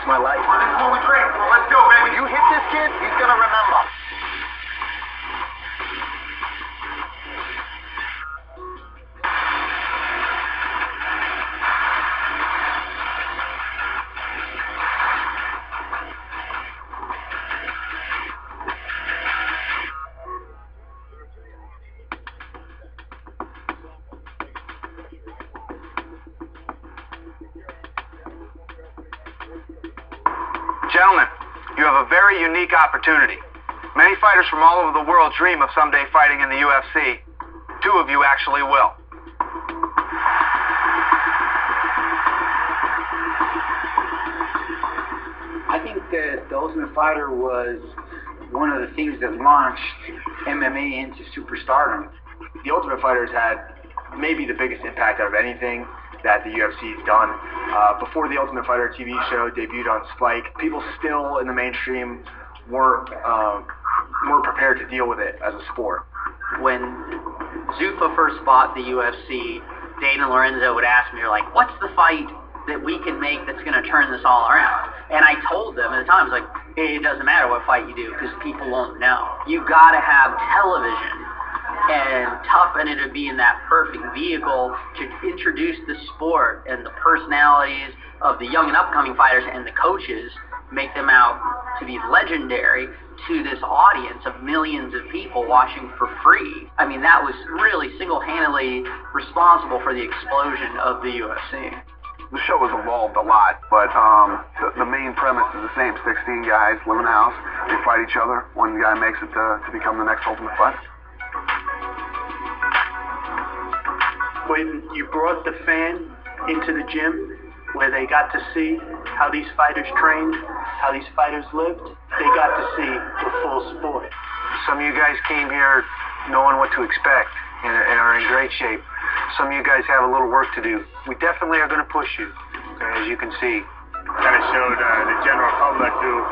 my life. This is what we train for. Let's go, baby. You hit this kid, he's gonna remember. Gentlemen, you have a very unique opportunity. Many fighters from all over the world dream of someday fighting in the UFC. 2 of you actually will. I think that The Ultimate Fighter was one of the things that launched MMA into superstardom. The Ultimate Fighter's had maybe the biggest impact out of anything that the UFC's done. Before the Ultimate Fighter TV show debuted on Spike, people still in the mainstream weren't prepared to deal with it as a sport. When Zuffa first bought the UFC, Dana Lorenzo would ask me, like, what's the fight that we can make that's going to turn this all around? And I told them at the time, I was like, it doesn't matter what fight you do because people won't know. You got to have television and toughen it to be in that perfect vehicle to introduce the sport and the personalities of the young and upcoming fighters and the coaches, make them out to be legendary to this audience of millions of people watching for free. I mean, that was really single-handedly responsible for the explosion of the UFC. The show has evolved a lot, but the main premise is the same. 16 guys live in a house, they fight each other. One guy makes it to become the next Ultimate Fighter. When you brought the fan into the gym, where they got to see how these fighters trained, how these fighters lived, they got to see the full sport. Some of you guys came here knowing what to expect and are in great shape. Some of you guys have a little work to do. We definitely are going to push you, okay, as you can see. Kind of showed the general public who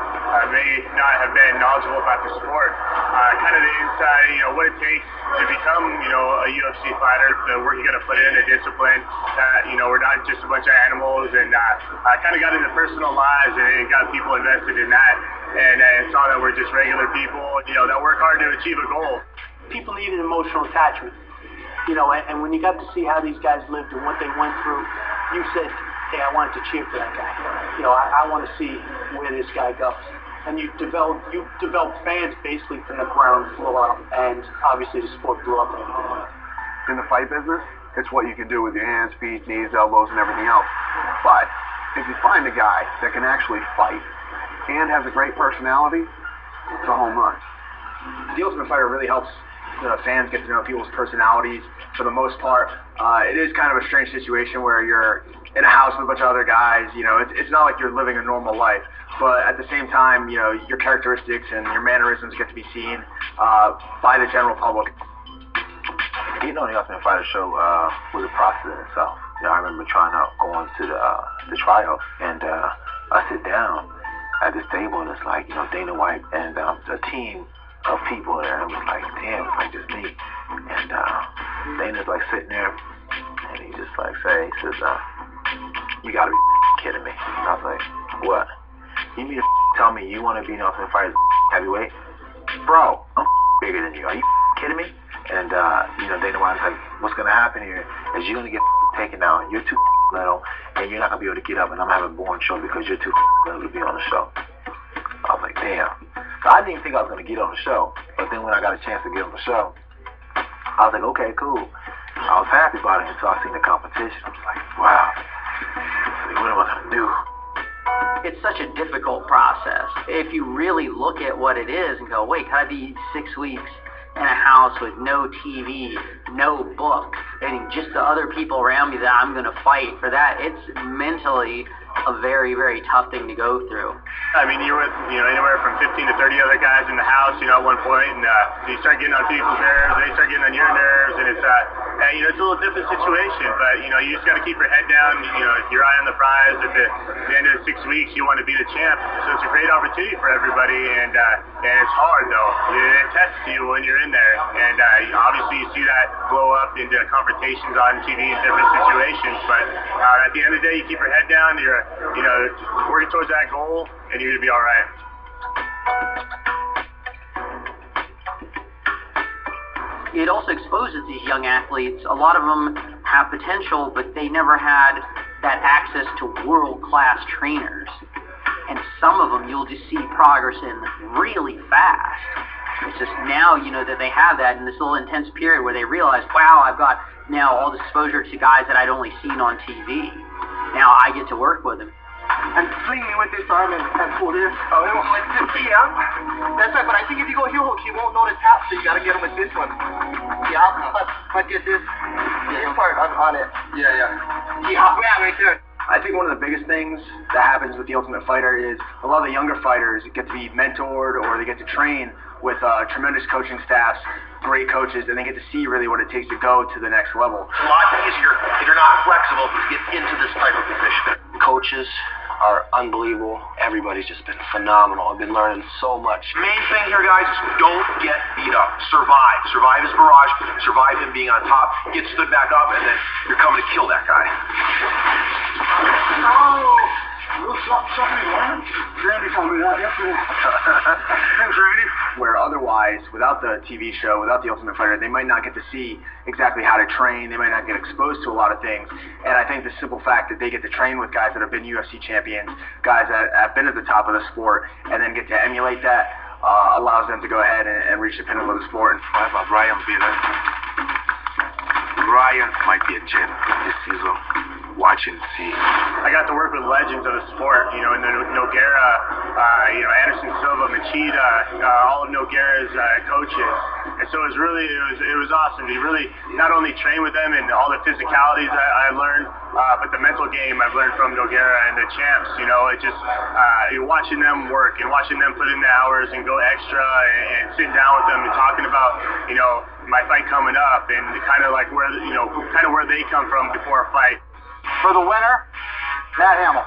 may not have been knowledgeable about the sport, kind of the inside, what it takes to become, a UFC fighter, the work you got to put in, the discipline, that, we're not just a bunch of animals, and I kind of got into personal lives and got people invested in that, and saw that we're just regular people, that work hard to achieve a goal. People need an emotional attachment, and when you got to see how these guys lived and what they went through, you said, hey, I wanted to cheer for that guy. I want to see where this guy goes. And you develop fans basically from the ground floor up, and obviously the sport blew up. In the fight business, it's what you can do with your hands, feet, knees, elbows, and everything else. But if you find a guy that can actually fight and has a great personality, it's a home run. The Ultimate Fighter really helps fans get to know people's personalities. For the most part, it is kind of a strange situation where you're in a house with a bunch of other guys. It's not like you're living a normal life, but at the same time, your characteristics and your mannerisms get to be seen by the general public. Getting on the Ultimate Fighter show was a process in itself. I remember trying out going to the tryout, and I sit down at this table, and it's like, Dana White and a team of people there, and it was like, damn, it's like just me. And Dana's like sitting there, and he just like says, you gotta be kidding me. And I was like, what? You mean to tell me you want to be an Ultimate Fighter heavyweight? Bro, I'm bigger than you. Are you kidding me? And Dana White's like, what's gonna happen here is you're gonna get taken out. You're too little, and you're not gonna be able to get up, and I'm gonna have a boring show because you're too little to be on the show. I was like, damn. So I didn't even think I was gonna get on the show, but then when I got a chance to get on the show, I was like, okay, cool. I was happy about it until I seen the competition. I was like, wow, what am I gonna do? It's such a difficult process. If you really look at what it is and go, wait, can I be 6 weeks in a house with no TV, no book, and just the other people around me that I'm going to fight for that? It's mentally a very, very tough thing to go through. I mean, you're with, anywhere from 15 to 30 other guys in the house, at one point, and you start getting on people's nerves, they start getting on your nerves, and it's a little different situation, but, you just got to keep your head down, your eye on the prize. At the end of the 6 weeks, you want to be the champ, so it's a great opportunity for everybody, and it's hard, though. It tests you when you're in there, and obviously you see that blow up into confrontations on TV in different situations, but at the end of the day, you keep your head down, you're, just working towards that goal, and you're going to be all right. It also exposes these young athletes. A lot of them have potential, but they never had that access to world-class trainers. And some of them you'll just see progress in really fast. It's just now, that they have that in this little intense period where they realize, wow, I've got now all this exposure to guys that I'd only seen on TV. Now I get to work with them. And fling me with this arm and pull this. Oh, yeah. That's right, but I think if you go heel hook, he won't know the tap, so you gotta get him with this one. Yeah, but get this part on it. Yeah, right there. I think one of the biggest things that happens with the Ultimate Fighter is a lot of the younger fighters get to be mentored or they get to train with tremendous coaching staffs, great coaches, and they get to see really what it takes to go to the next level. It's a lot easier if you're not flexible to get into this type of position. Coaches are unbelievable. Everybody's just been phenomenal. I've been learning so much. Main thing here, guys, is don't get beat up. Survive. Survive his barrage. Survive him being on top. Get stood back up, and then you're coming to kill that guy. Randy told me that yesterday. Thanks, Randy. Where otherwise, without the TV show, without the Ultimate Fighter, they might not get to see exactly how to train. They might not get exposed to a lot of things. And I think the simple fact that they get to train with guys that have been UFC champions, guys that have been at the top of the sport, and then get to emulate that, allows them to go ahead and reach the pinnacle of the sport. What about Ryan Peter? Ryan might be a gem this season. Watch and see. I got to work with legends of the sport, and then Nogueira, Anderson Silva, Machida, all of Nogueira's coaches. And so it was awesome to really not only train with them and all the physicalities I learned, but the mental game I've learned from Nogueira and the champs. It just you're watching them work and watching them put in the hours and go extra and sitting down with them and talking about my fight coming up and kind of like where where they come from before a fight. For the winner, Matt Hamill.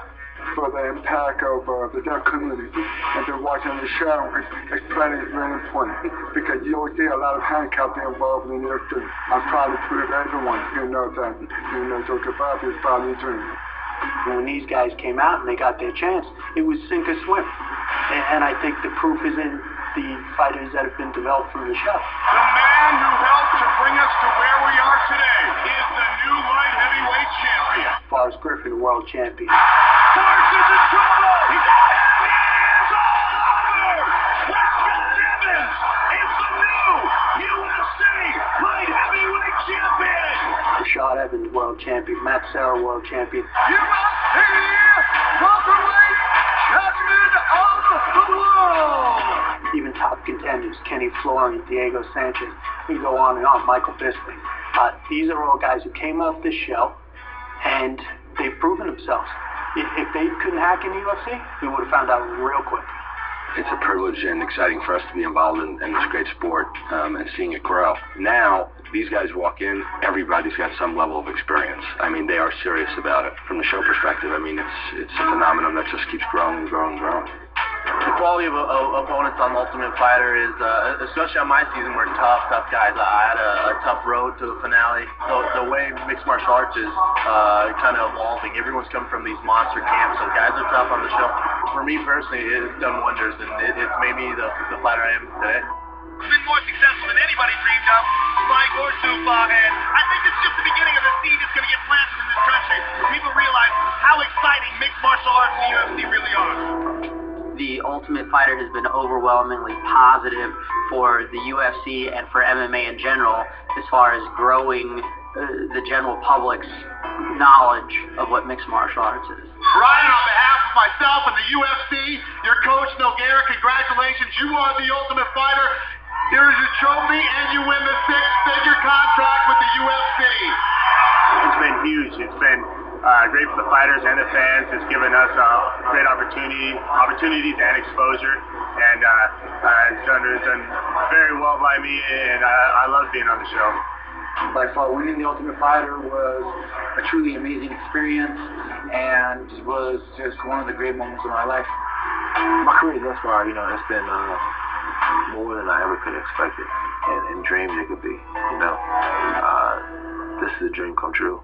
For the impact of the deaf community and then watching the show, it's very important because you don't see a lot of handicapped involved in this too. I'm proud to prove everyone that so Kebab is proud of his dream. When these guys came out and they got their chance, it was sink or swim. And I think the proof is in the fighters that have been developed from the show. The man who helped to bring us to where we are today is the new light heavyweight champion. Forrest Griffin, world champion. Forrest is in trouble! He's got hands all over! Weston Simmons is the new UFC light heavyweight champion! Rashad Evans, world champion. Matt Serra, world champion. UFC welterweight champion of the world! Even top contenders, Kenny Florian, Diego Sanchez, we go on and on, Michael Bisping. These are all guys who came off this show, and they've proven themselves. If they couldn't hack in the UFC, we would have found out real quick. It's a privilege and exciting for us to be involved in this great sport and seeing it grow. Now, these guys walk in, everybody's got some level of experience. I mean, they are serious about it. From the show perspective, I mean, it's a phenomenon that just keeps growing and growing and growing. The quality of opponents on Ultimate Fighter is, especially on my season, were tough guys. I had a tough road to a finale. The way mixed martial arts is kind of evolving. Everyone's come from these monster camps, so guys are tough on the show. For me personally, it's done wonders, and it's made me the fighter I am today. He's been more successful than anybody dreamed of, Spike or Zuffa, and I think it's just the beginning of the seed that's going to get planted in this country. People realize how exciting mixed martial arts and the UFC really are. The Ultimate Fighter has been overwhelmingly positive for the UFC and for MMA in general as far as growing the general public's knowledge of what mixed martial arts is. Ryan, on behalf of myself and the UFC, your coach Nogueira, congratulations. You are the Ultimate Fighter. Here is your trophy, and you win the six-figure contract with the UFC. It's been huge. It's been great for the fighters and the fans. It's given us great opportunities and exposure, and it's done very well by me, and I love being on the show. By far, winning the Ultimate Fighter was a truly amazing experience, and was just one of the great moments of my life. My career thus far, it's been more than I ever could have expected, and dreamed it could be. This is a dream come true.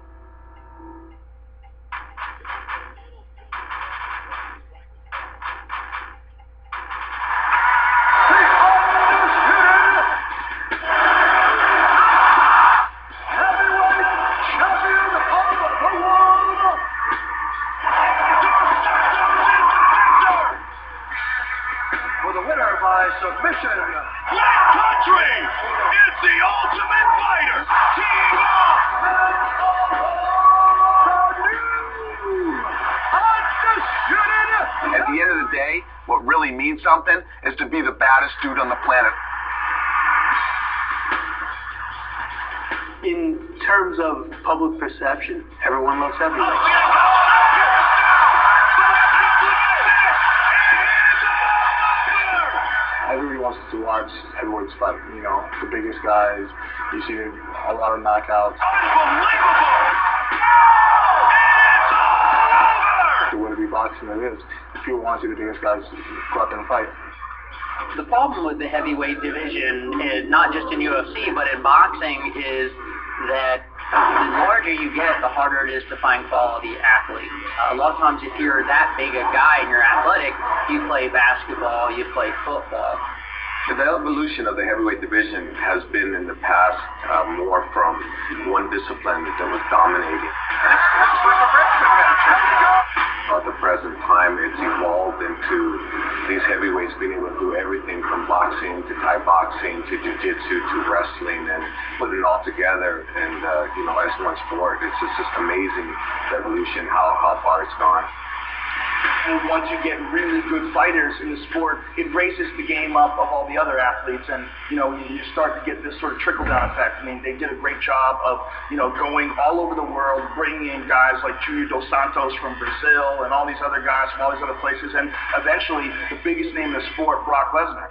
submission. Black Country! It's the Ultimate Fighter! Team up! At the end of the day, what really means something is to be the baddest dude on the planet. In terms of public perception, everyone loves heavyweight. Everybody wants to watch heavyweights fight. You know, the biggest guys. You see a lot of knockouts. Unbelievable! The way to be boxing it is. If people want to see the biggest guys go out there and fight. The problem with the heavyweight division, is not just in UFC, but in boxing, is that the larger you get, the harder it is to find quality athletes. A lot of times if you're that big a guy and you're athletic, you play basketball, you play football. The evolution of the heavyweight division has been in the past more from one discipline that was dominating. At the present time, it's evolved into these heavyweights being able to do everything from boxing to Thai boxing to jiu-jitsu to wrestling and putting it all together and, as one sport. It's just amazing the evolution, how far it's gone. And once you get really good fighters in the sport, it raises the game up of all the other athletes, and you start to get this sort of trickle-down effect. I mean, they did a great job of going all over the world, bringing in guys like Julio Dos Santos from Brazil and all these other guys from all these other places, and eventually the biggest name in the sport, Brock Lesnar.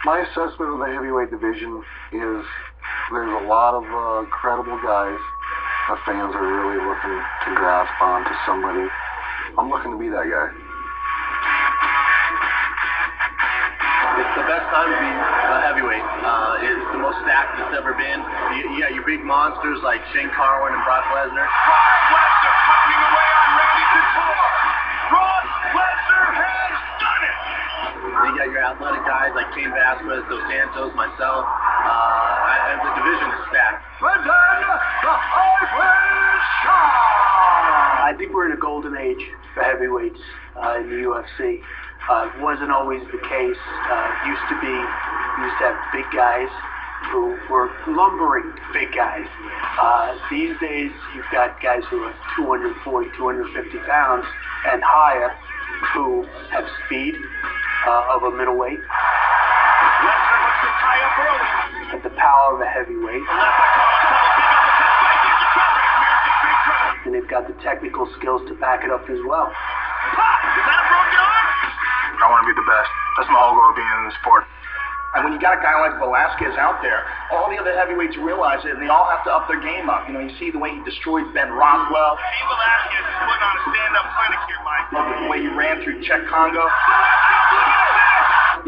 My assessment of the heavyweight division is there's a lot of credible guys. The fans are really looking to grasp onto somebody. I'm looking to be that guy. It's the best time to be a heavyweight. It's the most stacked it's ever been. You got your big monsters like Shane Carwin and Brock Lesnar. Brock Lesnar pounding away on Randy Couture. Brock Lesnar has done it. You got your athletic guys like Cain Velasquez, Dos Santos, myself. And the division is stacked. And then the highway shot. I think we're in a golden age for heavyweights in the UFC. It wasn't always the case. We used to have big guys who were lumbering big guys. These days, you've got guys who are 240, 250 pounds and higher who have speed of a middleweight. Lesnar looks to tie up early. But the power of a heavyweight. And they've got the technical skills to back it up as well. Is that a broken arm? I want to be the best. That's my whole goal of being in the sport. And when you got a guy like Velasquez out there, all the other heavyweights realize it, and they all have to up their game up. You see the way he destroyed Ben Rothwell. Cain Velasquez is putting on a stand-up clinic here, Mike. The way he ran through Czech Congo.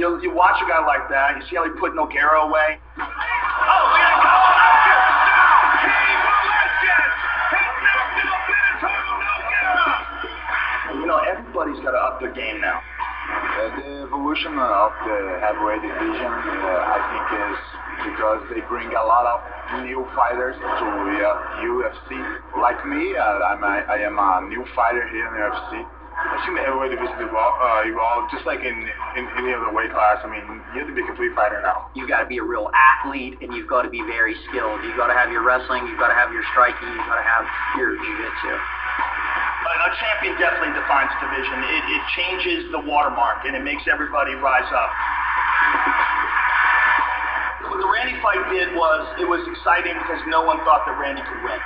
You watch a guy like that, you see how he put Nogueira away. Oh, we got a couple knockers now. Cain Velasquez has knocked out Benito Nogueira. Everybody's got to up their game now. The evolution of the heavyweight division, I think, is because they bring a lot of new fighters to UFC. Like me, I am a new fighter here in UFC. I think the heavyweight division evolved just like in any other weight class. I mean, you have to be a complete fighter now. You've got to be a real athlete, and you've got to be very skilled. You've got to have your wrestling, you've got to have your striking, you've got to have your jiu-jitsu. A champion definitely defines the division. It changes the watermark, and it makes everybody rise up. What the Randy fight did was, it was exciting because no one thought that Randy could win.